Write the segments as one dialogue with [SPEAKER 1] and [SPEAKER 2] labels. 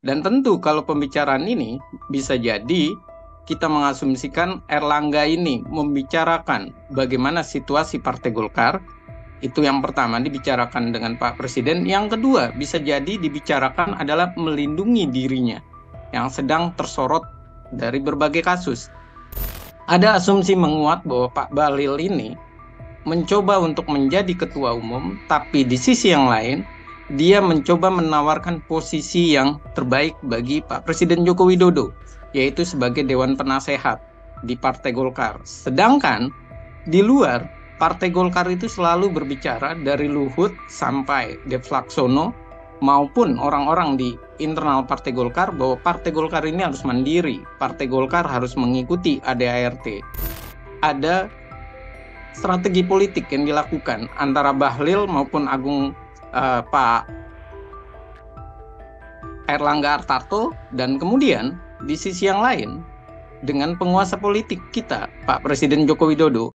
[SPEAKER 1] Dan tentu kalau pembicaraan ini bisa jadi kita mengasumsikan Erlangga ini membicarakan bagaimana situasi Partai Golkar. Itu yang pertama, dibicarakan dengan Pak Presiden. Yang kedua, bisa jadi dibicarakan adalah melindungi dirinya yang sedang tersorot dari berbagai kasus. Ada asumsi menguat bahwa Pak Bahlil ini mencoba untuk menjadi ketua umum, tapi di sisi yang lain, dia mencoba menawarkan posisi yang terbaik bagi Pak Presiden Joko Widodo, yaitu sebagai Dewan Penasehat di Partai Golkar. Sedangkan di luar, Partai Golkar itu selalu berbicara dari Luhut sampai Dev Laksono maupun orang-orang di internal Partai Golkar bahwa Partai Golkar ini harus mandiri, Partai Golkar harus mengikuti ADART. Ada strategi politik yang dilakukan antara Bahlil maupun Pak Erlangga Hartarto, dan kemudian di sisi yang lain dengan penguasa politik kita, Pak Presiden Joko Widodo.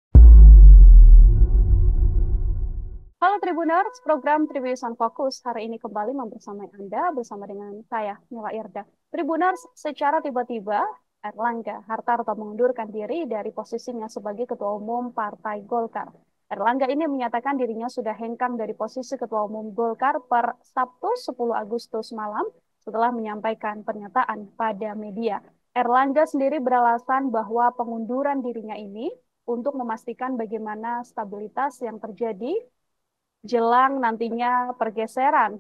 [SPEAKER 2] Halo Tribuners, program Tribuners on Focus hari ini kembali membersamai Anda bersama dengan saya, Mila Irda. Tribuners, secara tiba-tiba Erlangga Hartarto mengundurkan diri dari posisinya sebagai Ketua Umum Partai Golkar. Erlangga ini menyatakan dirinya sudah hengkang dari posisi Ketua Umum Golkar per Sabtu 10 Agustus malam setelah menyampaikan pernyataan pada media. Erlangga sendiri beralasan bahwa pengunduran dirinya ini untuk memastikan bagaimana stabilitas yang terjadi jelang nantinya pergeseran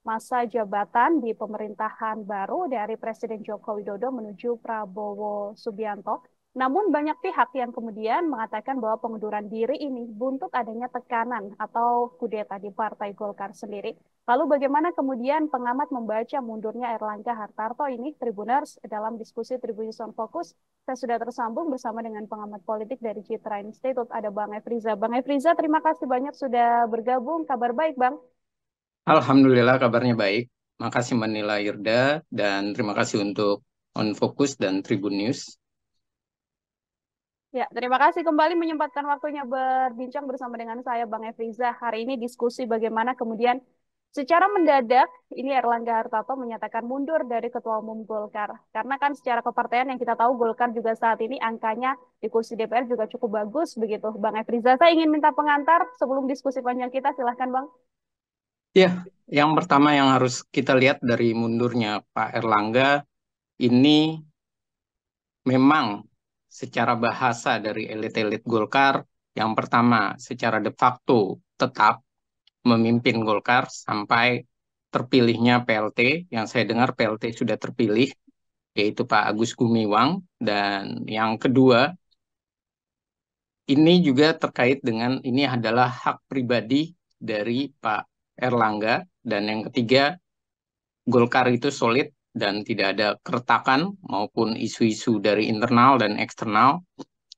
[SPEAKER 2] masa jabatan di pemerintahan baru dari Presiden Joko Widodo menuju Prabowo Subianto. Namun banyak pihak yang kemudian mengatakan bahwa pengunduran diri ini buntut adanya tekanan atau kudeta di Partai Golkar sendiri. Lalu bagaimana kemudian pengamat membaca mundurnya Erlangga Hartarto ini, Tribuners, dalam diskusi Tribuners on Focus? Saya sudah tersambung bersama dengan pengamat politik dari Citra Institute, ada Bang Efriza. Bang Efriza, terima kasih banyak sudah bergabung. Kabar baik, Bang?
[SPEAKER 1] Alhamdulillah kabarnya baik. Makasih Manila Irda, dan terima kasih untuk On Focus dan Tribun News.
[SPEAKER 2] Ya, terima kasih kembali menyempatkan waktunya berbincang bersama dengan saya, Bang Efriza. Hari ini diskusi bagaimana kemudian secara mendadak ini Erlangga Hartarto menyatakan mundur dari Ketua Umum Golkar. Karena kan secara kepartaian yang kita tahu Golkar juga saat ini angkanya di kursi DPR juga cukup bagus begitu. Bang Efriza, saya ingin minta pengantar sebelum diskusi panjang kita. Silahkan, Bang.
[SPEAKER 1] Ya, yang pertama yang harus kita lihat dari mundurnya Pak Erlangga ini memang secara bahasa dari elit-elit Golkar, yang pertama secara de facto tetap memimpin Golkar sampai terpilihnya PLT, yang saya dengar PLT sudah terpilih, yaitu Pak Agus Gumiwang. Dan yang kedua, ini juga terkait dengan ini adalah hak pribadi dari Pak Erlangga. Dan yang ketiga, Golkar itu solid dan tidak ada keretakan maupun isu-isu dari internal dan eksternal.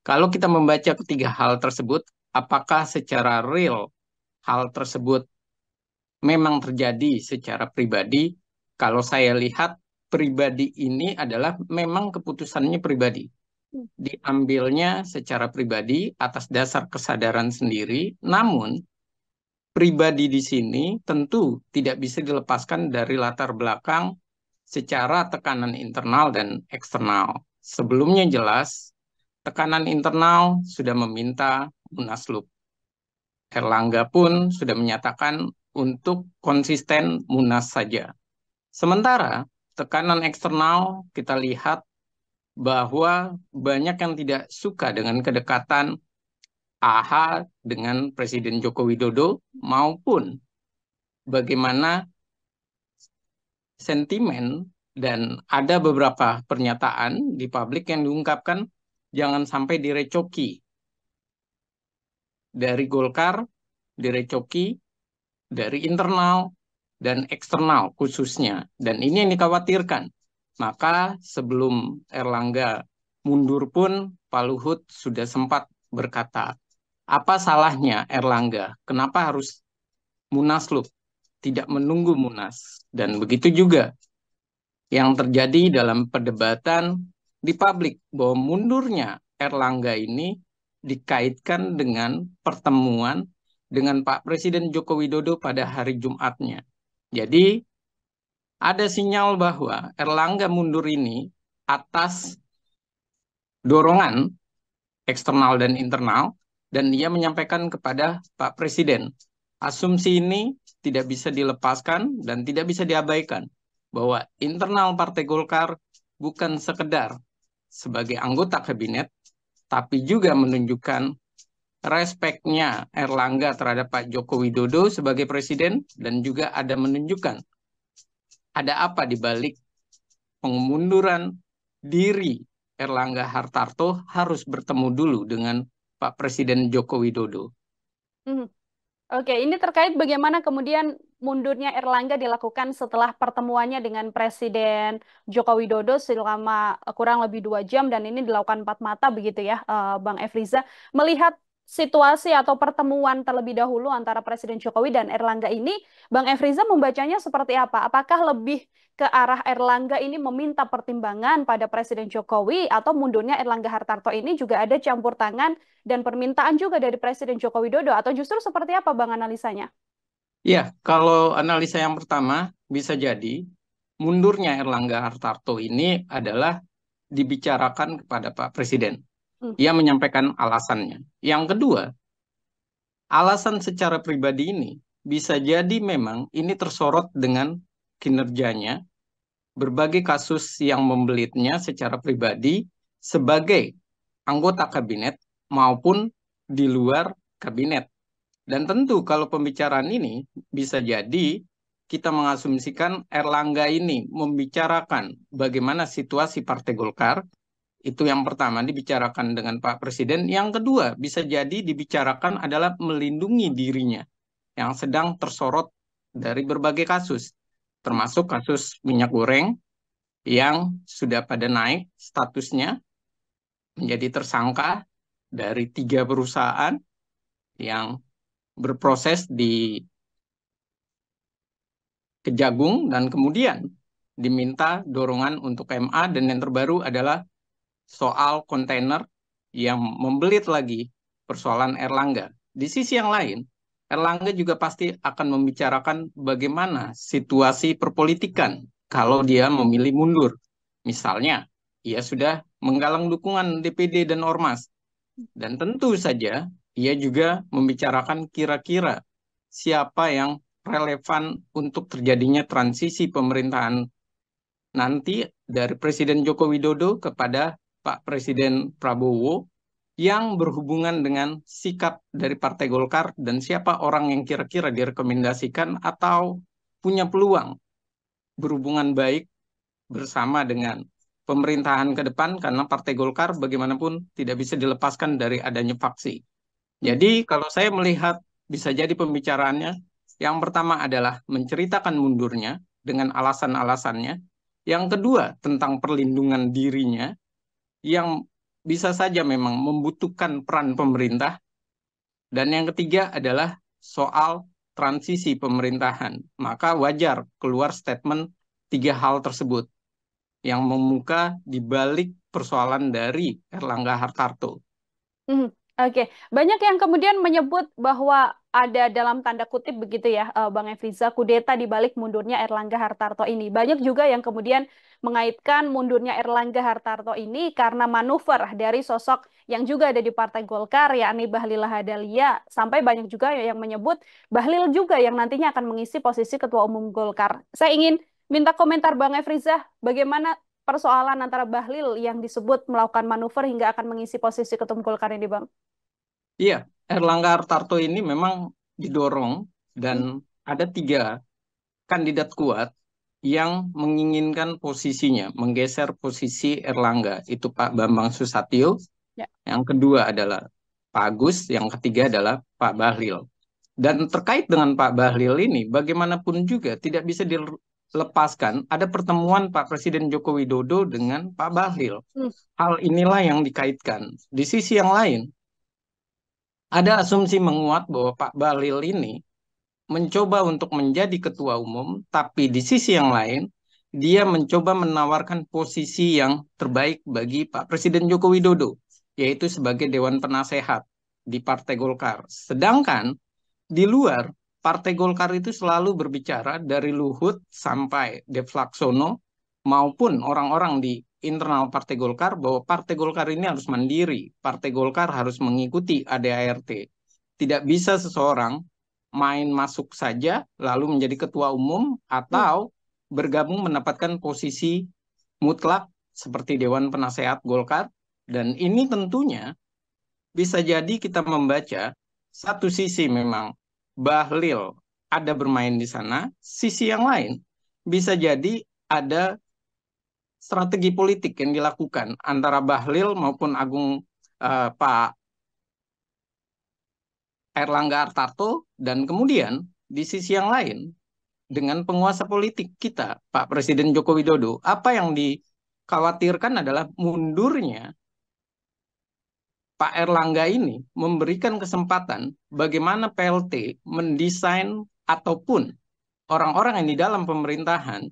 [SPEAKER 1] Kalau kita membaca ketiga hal tersebut, apakah secara real hal tersebut memang terjadi secara pribadi? Kalau saya lihat, pribadi ini adalah memang keputusannya pribadi. Diambilnya secara pribadi atas dasar kesadaran sendiri, namun pribadi di sini tentu tidak bisa dilepaskan dari latar belakang secara tekanan internal dan eksternal. Sebelumnya jelas, tekanan internal sudah meminta munaslup. Erlangga pun sudah menyatakan untuk konsisten munas saja. Sementara tekanan eksternal kita lihat bahwa banyak yang tidak suka dengan kedekatan AH dengan Presiden Joko Widodo maupun bagaimana sentimen, dan ada beberapa pernyataan di publik yang diungkapkan jangan sampai direcoki dari Golkar, direcoki dari internal dan eksternal khususnya. Dan ini yang dikhawatirkan. Maka sebelum Erlangga mundur pun Pak Luhut sudah sempat berkata, apa salahnya Erlangga? Kenapa harus munaslup? Tidak menunggu munas. Dan begitu juga yang terjadi dalam perdebatan di publik bahwa mundurnya Erlangga ini dikaitkan dengan pertemuan dengan Pak Presiden Joko Widodo pada hari Jumatnya. Jadi ada sinyal bahwa Erlangga mundur ini atas dorongan eksternal dan internal, dan dia menyampaikan kepada Pak Presiden. Asumsi ini tidak bisa dilepaskan dan tidak bisa diabaikan, bahwa internal Partai Golkar bukan sekedar sebagai anggota kabinet, tapi juga menunjukkan respeknya Erlangga terhadap Pak Joko Widodo sebagai presiden, dan juga ada menunjukkan ada apa di balik pengunduran diri Erlangga Hartarto harus bertemu dulu dengan Pak Presiden Joko Widodo.
[SPEAKER 2] Hmm. Oke, ini terkait bagaimana kemudian mundurnya Erlangga dilakukan setelah pertemuannya dengan Presiden Joko Widodo selama kurang lebih 2 jam, dan ini dilakukan empat mata begitu ya, Bang Efriza. Melihat situasi atau pertemuan terlebih dahulu antara Presiden Jokowi dan Erlangga ini, Bang Efriza membacanya seperti apa? Apakah lebih ke arah Erlangga ini meminta pertimbangan pada Presiden Jokowi, atau mundurnya Erlangga Hartarto ini juga ada campur tangan dan permintaan juga dari Presiden Joko Widodo, atau justru seperti apa Bang analisanya?
[SPEAKER 1] Ya, kalau analisa yang pertama bisa jadi mundurnya Erlangga Hartarto ini adalah dibicarakan kepada Pak Presiden.
[SPEAKER 2] Hmm.
[SPEAKER 1] Ia menyampaikan alasannya. Yang kedua, alasan secara pribadi ini bisa jadi memang ini tersorot dengan kinerjanya, berbagai kasus yang membelitnya secara pribadi sebagai anggota kabinet maupun di luar kabinet. Dan tentu kalau pembicaraan ini bisa jadi kita mengasumsikan Erlangga ini membicarakan bagaimana situasi Partai Golkar. Itu yang pertama, dibicarakan dengan Pak Presiden. Yang kedua, bisa jadi dibicarakan adalah melindungi dirinya yang sedang tersorot dari berbagai kasus, termasuk kasus minyak goreng yang sudah pada naik statusnya menjadi tersangka dari 3 perusahaan yang berproses di Kejagung, dan kemudian diminta dorongan untuk MA, dan yang terbaru adalah soal kontainer yang membelit lagi persoalan Erlangga. Di sisi yang lain, Erlangga juga pasti akan membicarakan bagaimana situasi perpolitikan kalau dia memilih mundur. Misalnya, ia sudah menggalang dukungan DPD dan Ormas. Dan tentu saja, ia juga membicarakan kira-kira siapa yang relevan untuk terjadinya transisi pemerintahan nanti dari Presiden Joko Widodo kepada Pak Presiden Prabowo, yang berhubungan dengan sikap dari Partai Golkar dan siapa orang yang kira-kira direkomendasikan atau punya peluang berhubungan baik bersama dengan pemerintahan ke depan, karena Partai Golkar bagaimanapun tidak bisa dilepaskan dari adanya faksi. Jadi kalau saya melihat bisa jadi pembicaraannya, yang pertama adalah menceritakan mundurnya dengan alasan-alasannya. Yang kedua tentang perlindungan dirinya, yang bisa saja memang membutuhkan peran pemerintah. Dan yang ketiga adalah soal transisi pemerintahan. Maka wajar keluar statement 3 hal tersebut yang memuka di balik persoalan dari Erlangga Hartarto.
[SPEAKER 2] Oke, banyak yang kemudian menyebut bahwa ada dalam tanda kutip begitu ya, Bang Efriza, kudeta di balik mundurnya Erlangga Hartarto ini. Banyak juga yang kemudian mengaitkan mundurnya Erlangga Hartarto ini karena manuver dari sosok yang juga ada di Partai Golkar, yakni Bahlil Lahadalia. Sampai banyak juga yang menyebut Bahlil juga yang nantinya akan mengisi posisi Ketua Umum Golkar. Saya ingin minta komentar Bang Efriza, bagaimana persoalan antara Bahlil yang disebut melakukan manuver hingga akan mengisi posisi Ketua Umum Golkar ini, Bang?
[SPEAKER 1] Iya, Erlangga Hartarto ini memang didorong, dan ada 3 kandidat kuat yang menginginkan posisinya, menggeser posisi Erlangga. Itu Pak Bambang Susatyo,
[SPEAKER 2] Ya.
[SPEAKER 1] yang kedua adalah Pak Agus, yang ketiga adalah Pak Bahlil. Dan terkait dengan Pak Bahlil ini, bagaimanapun juga tidak bisa dilepaskan ada pertemuan Pak Presiden Joko Widodo dengan Pak Bahlil. Hal inilah yang dikaitkan. Di sisi yang lain, ada asumsi menguat bahwa Pak Bahlil ini mencoba untuk menjadi ketua umum, tapi di sisi yang lain, dia mencoba menawarkan posisi yang terbaik bagi Pak Presiden Joko Widodo, yaitu sebagai Dewan Penasehat di Partai Golkar. Sedangkan di luar Partai Golkar itu selalu berbicara dari Luhut sampai Dev Laksono maupun orang-orang di internal Partai Golkar bahwa Partai Golkar ini harus mandiri, Partai Golkar harus mengikuti ADART. Tidak bisa seseorang main masuk saja lalu menjadi ketua umum atau bergabung mendapatkan posisi mutlak seperti Dewan Penasehat Golkar. Dan ini tentunya bisa jadi kita membaca satu sisi memang Bahlil ada bermain di sana, sisi yang lain bisa jadi ada strategi politik yang dilakukan antara Bahlil maupun Pak Erlangga Hartarto, dan kemudian di sisi yang lain dengan penguasa politik kita, Pak Presiden Joko Widodo, apa yang dikhawatirkan adalah mundurnya Pak Erlangga ini memberikan kesempatan bagaimana PLT mendesain ataupun orang-orang yang di dalam pemerintahan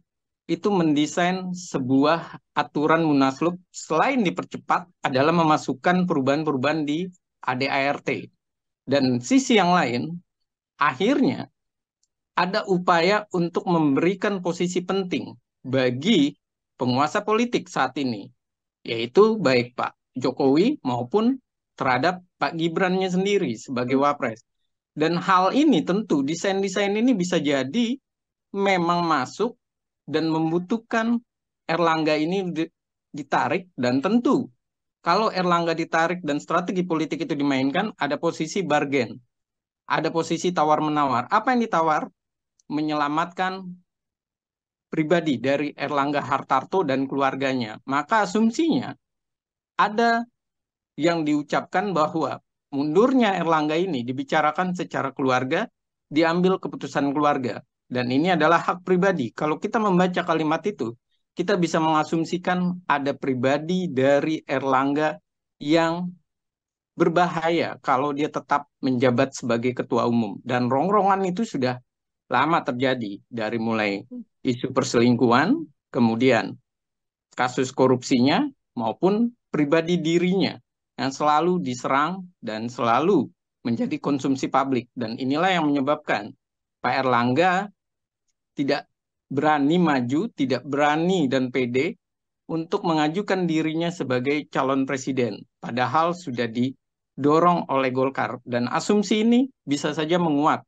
[SPEAKER 1] itu mendesain sebuah aturan munaslup selain dipercepat adalah memasukkan perubahan-perubahan di ADART. Dan sisi yang lain, akhirnya ada upaya untuk memberikan posisi penting bagi penguasa politik saat ini, yaitu baik Pak Jokowi maupun terhadap Pak Gibrannya sendiri sebagai Wapres. Dan hal ini tentu desain-desain ini bisa jadi memang masuk dan membutuhkan Erlangga ini ditarik, dan tentu kalau Erlangga ditarik dan strategi politik itu dimainkan, ada posisi bargain, ada posisi tawar-menawar. Apa yang ditawar? Menyelamatkan pribadi dari Erlangga Hartarto dan keluarganya. Maka asumsinya ada yang diucapkan bahwa mundurnya Erlangga ini dibicarakan secara keluarga, diambil keputusan keluarga. Dan ini adalah hak pribadi. Kalau kita membaca kalimat itu, kita bisa mengasumsikan ada pribadi dari Erlangga yang berbahaya kalau dia tetap menjabat sebagai ketua umum. Dan rongrongan itu sudah lama terjadi, dari mulai isu perselingkuhan, kemudian kasus korupsinya, maupun pribadi dirinya yang selalu diserang dan selalu menjadi konsumsi publik. Dan inilah yang menyebabkan Pak Erlangga tidak berani maju, tidak berani dan pede untuk mengajukan dirinya sebagai calon presiden. Padahal sudah didorong oleh Golkar. Dan asumsi ini bisa saja menguat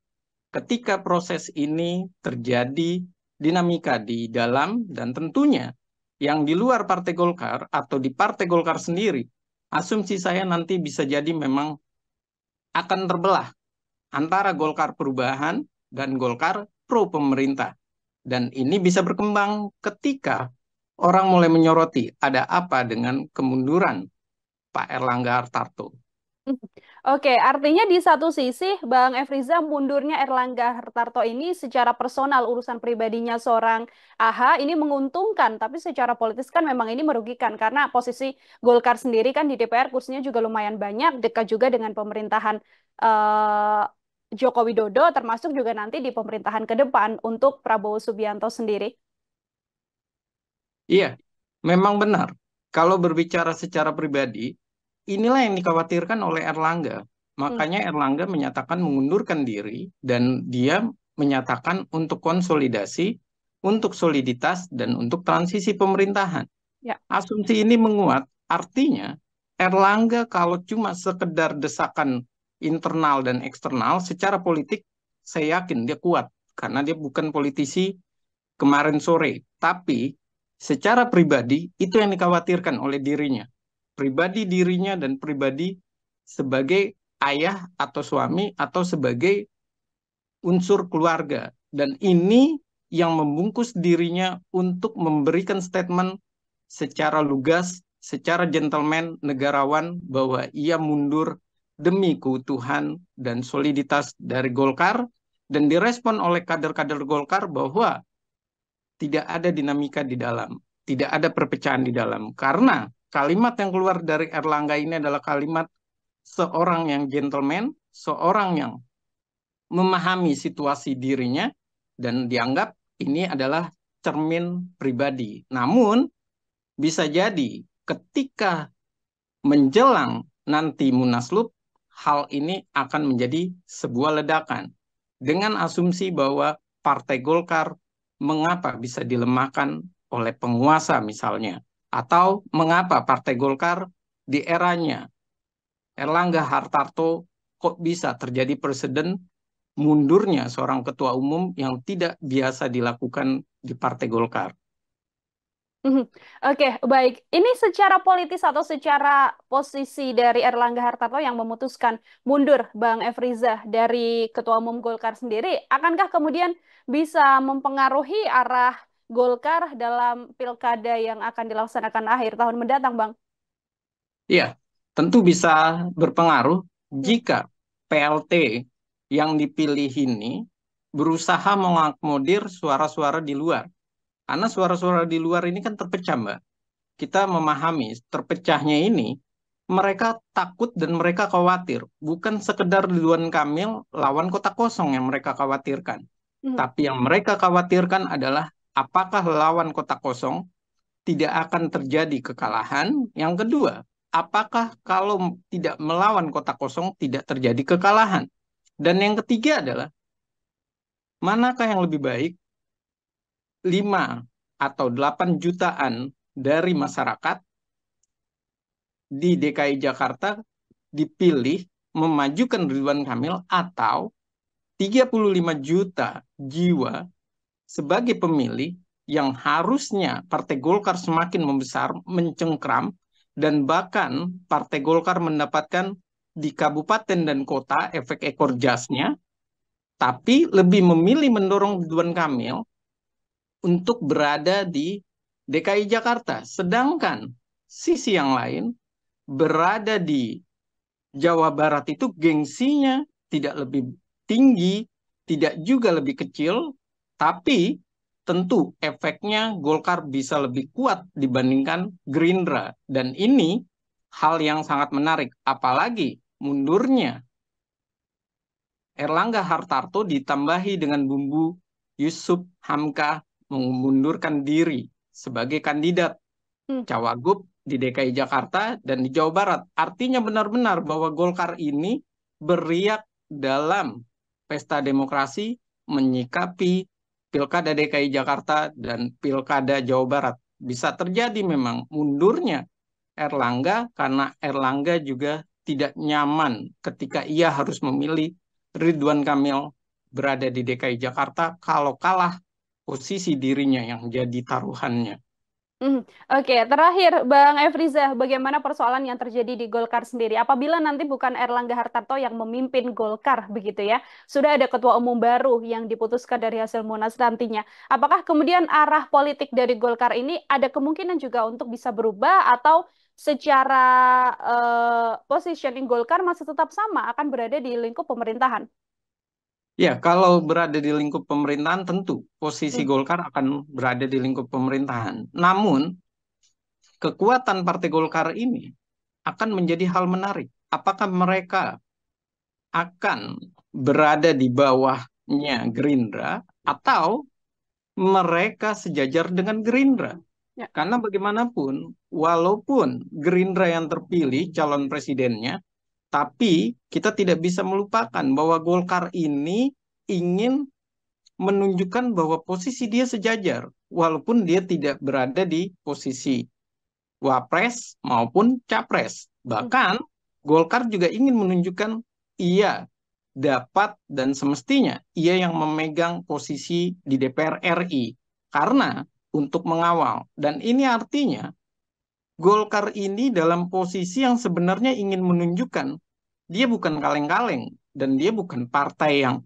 [SPEAKER 1] ketika proses ini terjadi dinamika di dalam, dan tentunya yang di luar Partai Golkar atau di Partai Golkar sendiri, asumsi saya nanti bisa jadi memang akan terbelah antara Golkar perubahan dan Golkar pro pemerintah. Dan ini bisa berkembang ketika orang mulai menyoroti ada apa dengan kemunduran Pak Erlangga Hartarto.
[SPEAKER 2] Oke, artinya di satu sisi Bang Efriza, mundurnya Erlangga Hartarto ini secara personal, urusan pribadinya seorang AH ini menguntungkan, tapi secara politis kan memang ini merugikan karena posisi Golkar sendiri kan di DPR kursinya juga lumayan banyak, dekat juga dengan pemerintahan eh, Joko Widodo, termasuk juga nanti di pemerintahan ke depan untuk Prabowo Subianto sendiri.
[SPEAKER 1] Iya, memang benar. Kalau berbicara secara pribadi, inilah yang dikhawatirkan oleh Erlangga. Makanya Erlangga menyatakan mengundurkan diri dan dia menyatakan untuk konsolidasi, untuk soliditas, dan untuk transisi pemerintahan.
[SPEAKER 2] Ya.
[SPEAKER 1] Asumsi ini menguat, artinya Erlangga kalau cuma sekedar desakan internal dan eksternal, secara politik saya yakin dia kuat. Karena dia bukan politisi kemarin sore. Tapi secara pribadi itu yang dikhawatirkan oleh dirinya. Pribadi dirinya dan pribadi sebagai ayah atau suami atau sebagai unsur keluarga. Dan ini yang membungkus dirinya untuk memberikan statement secara lugas, secara gentleman, negarawan, bahwa ia mundur demi keutuhan dan soliditas dari Golkar, dan direspon oleh kader-kader Golkar bahwa tidak ada dinamika di dalam, tidak ada perpecahan di dalam. Karena kalimat yang keluar dari Erlangga ini adalah kalimat seorang yang gentleman, seorang yang memahami situasi dirinya, dan dianggap ini adalah cermin pribadi. Namun, bisa jadi ketika menjelang nanti Munaslup, hal ini akan menjadi sebuah ledakan. dengan asumsi bahwa Partai Golkar mengapa bisa dilemahkan oleh penguasa misalnya, atau mengapa Partai Golkar di eranya Erlangga Hartarto kok bisa terjadi presiden mundurnya seorang ketua umum yang tidak biasa dilakukan di Partai Golkar.
[SPEAKER 2] Mhm. Oke, baik. Ini secara politis atau secara posisi dari Erlangga Hartarto yang memutuskan mundur Bang Efriza dari Ketua Umum Golkar sendiri, akankah kemudian bisa mempengaruhi arah Golkar dalam pilkada yang akan dilaksanakan akhir tahun mendatang, Bang?
[SPEAKER 1] Ya, tentu bisa berpengaruh
[SPEAKER 2] Hmm.
[SPEAKER 1] jika PLT yang dipilih ini berusaha mengakomodir suara-suara di luar. Karena suara-suara di luar ini kan terpecah, Mbak. Kita memahami terpecahnya ini, mereka takut dan mereka khawatir. Bukan sekedar Ridwan Kamil lawan kota kosong yang mereka khawatirkan.
[SPEAKER 2] Mhm.
[SPEAKER 1] Tapi yang mereka khawatirkan adalah apakah lawan kota kosong tidak akan terjadi kekalahan. Yang kedua, apakah kalau tidak melawan kota kosong tidak terjadi kekalahan. Dan yang ketiga adalah manakah yang lebih baik 5 atau 8 jutaan dari masyarakat di DKI Jakarta dipilih memajukan Ridwan Kamil atau 35 juta jiwa sebagai pemilih yang harusnya Partai Golkar semakin membesar, mencengkram, dan bahkan Partai Golkar mendapatkan di kabupaten dan kota efek ekor jasnya, tapi lebih memilih mendorong Ridwan Kamil untuk berada di DKI Jakarta. Sedangkan sisi yang lain berada di Jawa Barat itu gengsinya tidak lebih tinggi, tidak juga lebih kecil, tapi tentu efeknya Golkar bisa lebih kuat dibandingkan Gerindra. Dan ini hal yang sangat menarik, apalagi mundurnya Erlangga Hartarto ditambahi dengan bumbu Yusuf Hamka mengundurkan diri sebagai kandidat
[SPEAKER 2] Hmm.
[SPEAKER 1] Cawagup di DKI Jakarta dan di Jawa Barat. Artinya benar-benar bahwa Golkar ini beriak dalam pesta demokrasi menyikapi Pilkada DKI Jakarta dan Pilkada Jawa Barat. Bisa terjadi memang mundurnya Erlangga karena Erlangga juga tidak nyaman ketika ia harus memilih Ridwan Kamil berada di DKI Jakarta kalau kalah posisi dirinya yang jadi taruhannya.
[SPEAKER 2] Mhm. Oke, terakhir Bang Efriza, bagaimana persoalan yang terjadi di Golkar sendiri? Apabila nanti bukan Erlangga Hartarto yang memimpin Golkar, begitu ya, sudah ada ketua umum baru yang diputuskan dari hasil Munas nantinya. Apakah kemudian arah politik dari Golkar ini ada kemungkinan juga untuk bisa berubah atau secara positioning Golkar masih tetap sama, akan berada di lingkup pemerintahan?
[SPEAKER 1] Ya, kalau berada di lingkup pemerintahan tentu posisi
[SPEAKER 2] Hmm.
[SPEAKER 1] Golkar akan berada di lingkup pemerintahan. Namun, kekuatan Partai Golkar ini akan menjadi hal menarik. Apakah mereka akan berada di bawahnya Gerindra atau mereka sejajar dengan Gerindra?
[SPEAKER 2] Ya.
[SPEAKER 1] Karena bagaimanapun, walaupun Gerindra yang terpilih calon presidennya, tapi kita tidak bisa melupakan bahwa Golkar ini ingin menunjukkan bahwa posisi dia sejajar, walaupun dia tidak berada di posisi wapres maupun capres.
[SPEAKER 2] Hmm.
[SPEAKER 1] Bahkan Golkar juga ingin menunjukkan ia dapat dan semestinya ia yang memegang posisi di DPR RI karena untuk mengawal. Dan ini artinya Golkar ini dalam posisi yang sebenarnya ingin menunjukkan dia bukan kaleng-kaleng dan dia bukan partai yang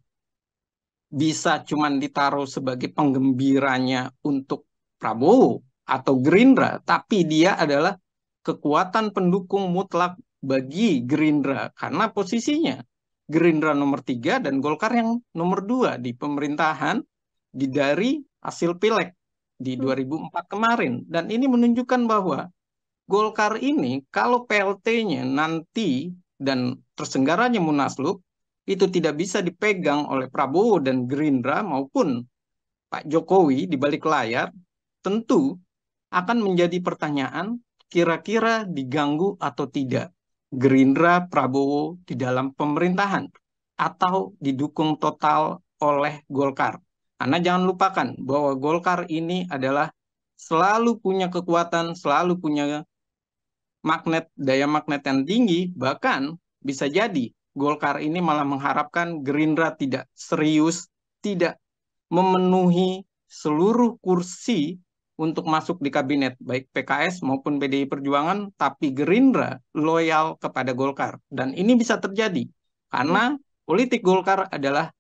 [SPEAKER 1] bisa cuman ditaruh sebagai penggembiranya untuk Prabowo atau Gerindra, tapi dia adalah kekuatan pendukung mutlak bagi Gerindra karena posisinya Gerindra nomor 3 dan Golkar yang nomor 2 di pemerintahan dari hasil pileg di
[SPEAKER 2] Hmm.
[SPEAKER 1] 2004 kemarin. Dan ini menunjukkan bahwa Golkar ini kalau PLT-nya nanti dan terselenggaranya Munaslup itu tidak bisa dipegang oleh Prabowo dan Gerindra maupun Pak Jokowi di balik layar, tentu akan menjadi pertanyaan kira-kira diganggu atau tidak Gerindra Prabowo di dalam pemerintahan atau didukung total oleh Golkar. Karena jangan lupakan bahwa Golkar ini adalah selalu punya kekuatan, selalu punya daya magnet yang tinggi, bahkan bisa jadi Golkar ini malah mengharapkan Gerindra tidak serius, tidak memenuhi seluruh kursi untuk masuk di kabinet, baik PKS maupun PDI Perjuangan, tapi Gerindra loyal kepada Golkar. Dan ini bisa terjadi, karena politik Golkar adalah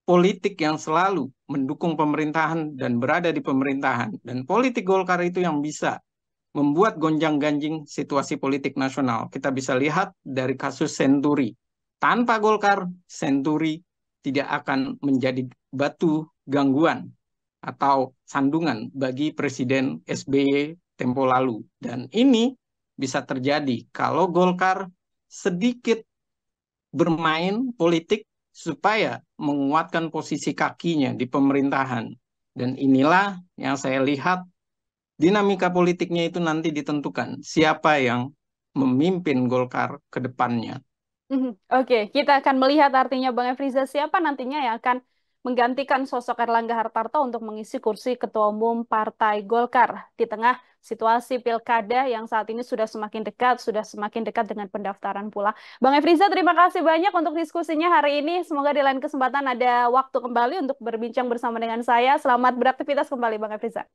[SPEAKER 1] politik yang selalu mendukung pemerintahan dan berada di pemerintahan. Dan politik Golkar itu yang bisa membuat gonjang-ganjing situasi politik nasional. Kita bisa lihat dari kasus Senturi. Tanpa Golkar, Senturi tidak akan menjadi batu gangguan atau sandungan bagi Presiden SBY tempo lalu. Dan ini bisa terjadi kalau Golkar sedikit bermain politik supaya menguatkan posisi kakinya di pemerintahan. Dan inilah yang saya lihat dinamika politiknya itu nanti ditentukan siapa yang memimpin Golkar ke depannya.
[SPEAKER 2] Oke, kita akan melihat artinya Bang Efriza siapa nantinya yang akan menggantikan sosok Erlangga Hartarto untuk mengisi kursi Ketua Umum Partai Golkar di tengah situasi pilkada yang saat ini sudah semakin dekat dengan pendaftaran pula. Bang Efriza, terima kasih banyak untuk diskusinya hari ini. Semoga di lain kesempatan ada waktu kembali untuk berbincang bersama dengan saya. Selamat beraktivitas kembali, Bang Efriza.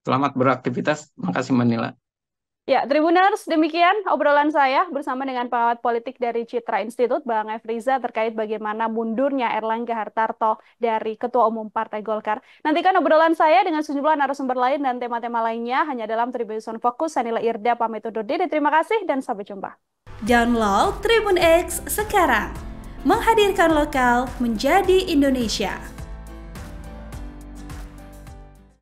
[SPEAKER 1] Selamat beraktivitas. Makasih, Manila.
[SPEAKER 2] Ya, Tribuners, demikian obrolan saya bersama dengan pengamat politik dari Citra Institute, Bang Efriza, terkait bagaimana mundurnya Erlangga Hartarto dari Ketua Umum Partai Golkar. Nantikan obrolan saya dengan sejumlah narasumber lain dan tema-tema lainnya hanya dalam Tribun Fokus. Sanila Irda pamit undur diri. Terima kasih dan sampai jumpa.
[SPEAKER 3] Download Tribun X sekarang. Menghadirkan lokal menjadi Indonesia.